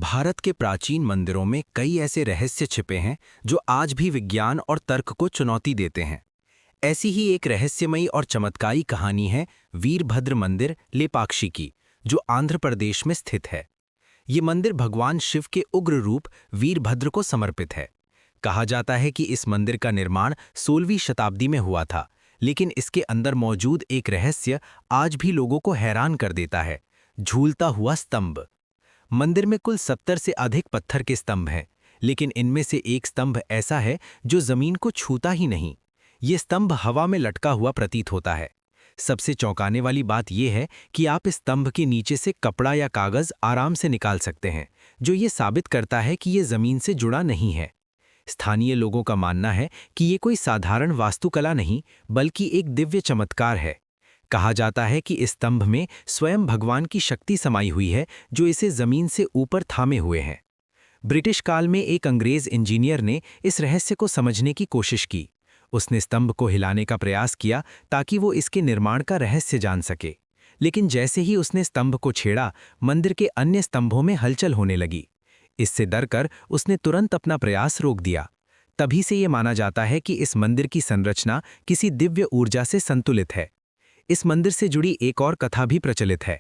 भारत के प्राचीन मंदिरों में कई ऐसे रहस्य छिपे हैं जो आज भी विज्ञान और तर्क को चुनौती देते हैं। ऐसी ही एक रहस्यमयी और चमत्कारी कहानी है वीरभद्र मंदिर लेपाक्षी की, जो आंध्र प्रदेश में स्थित है। ये मंदिर भगवान शिव के उग्र रूप वीरभद्र को समर्पित है। कहा जाता है कि इस मंदिर का निर्माण 16वीं शताब्दी में हुआ था, लेकिन इसके अंदर मौजूद एक रहस्य आज भी लोगों को हैरान कर देता है। झूलता हुआ स्तंभ। मंदिर में कुल 70 से अधिक पत्थर के स्तंभ हैं, लेकिन इनमें से एक स्तंभ ऐसा है जो जमीन को छूता ही नहीं। ये स्तंभ हवा में लटका हुआ प्रतीत होता है। सबसे चौंकाने वाली बात यह है कि आप इस स्तंभ के नीचे से कपड़ा या कागज आराम से निकाल सकते हैं, जो ये साबित करता है कि ये जमीन से जुड़ा नहीं है। स्थानीय लोगों का मानना है कि ये कोई साधारण वास्तुकला नहीं, बल्कि एक दिव्य चमत्कार है। कहा जाता है कि इस स्तंभ में स्वयं भगवान की शक्ति समाई हुई है, जो इसे जमीन से ऊपर थामे हुए हैं। ब्रिटिश काल में एक अंग्रेज इंजीनियर ने इस रहस्य को समझने की कोशिश की। उसने स्तंभ को हिलाने का प्रयास किया ताकि वो इसके निर्माण का रहस्य जान सके, लेकिन जैसे ही उसने स्तंभ को छेड़ा, मंदिर के अन्य स्तंभों में हलचल होने लगी। इससे डरकर उसने तुरंत अपना प्रयास रोक दिया। तभी से ये माना जाता है कि इस मंदिर की संरचना किसी दिव्य ऊर्जा से संतुलित है। इस मंदिर से जुड़ी एक और कथा भी प्रचलित है।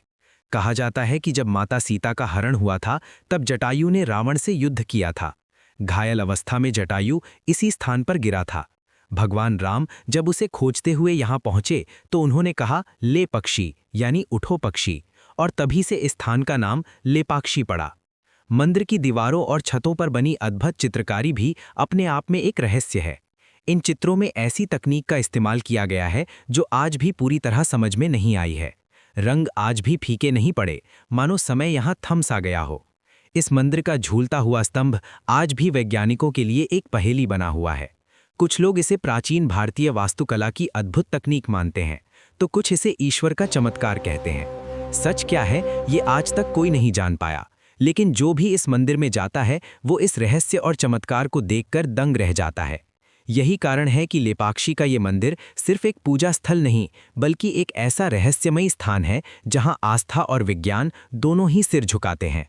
कहा जाता है कि जब माता सीता का हरण हुआ था, तब जटायु ने रावण से युद्ध किया था। घायल अवस्था में जटायु इसी स्थान पर गिरा था। भगवान राम जब उसे खोजते हुए यहाँ पहुँचे तो उन्होंने कहा, ले पक्षी, यानी उठो पक्षी, और तभी से इस स्थान का नाम लेपाक्षी पड़ा। मंदिर की दीवारों और छतों पर बनी अद्भुत चित्रकारी भी अपने आप में एक रहस्य है। इन चित्रों में ऐसी तकनीक का इस्तेमाल किया गया है जो आज भी पूरी तरह समझ में नहीं आई है। रंग आज भी फीके नहीं पड़े, मानो समय यहाँ थम सा गया हो। इस मंदिर का झूलता हुआ स्तंभ आज भी वैज्ञानिकों के लिए एक पहेली बना हुआ है। कुछ लोग इसे प्राचीन भारतीय वास्तुकला की अद्भुत तकनीक मानते हैं, तो कुछ इसे ईश्वर का चमत्कार कहते हैं। सच क्या है, ये आज तक कोई नहीं जान पाया, लेकिन जो भी इस मंदिर में जाता है वो इस रहस्य और चमत्कार को देखकर दंग रह जाता है। यही कारण है कि लेपाक्षी का ये मंदिर सिर्फ एक पूजा स्थल नहीं, बल्कि एक ऐसा रहस्यमयी स्थान है जहां आस्था और विज्ञान दोनों ही सिर झुकाते हैं।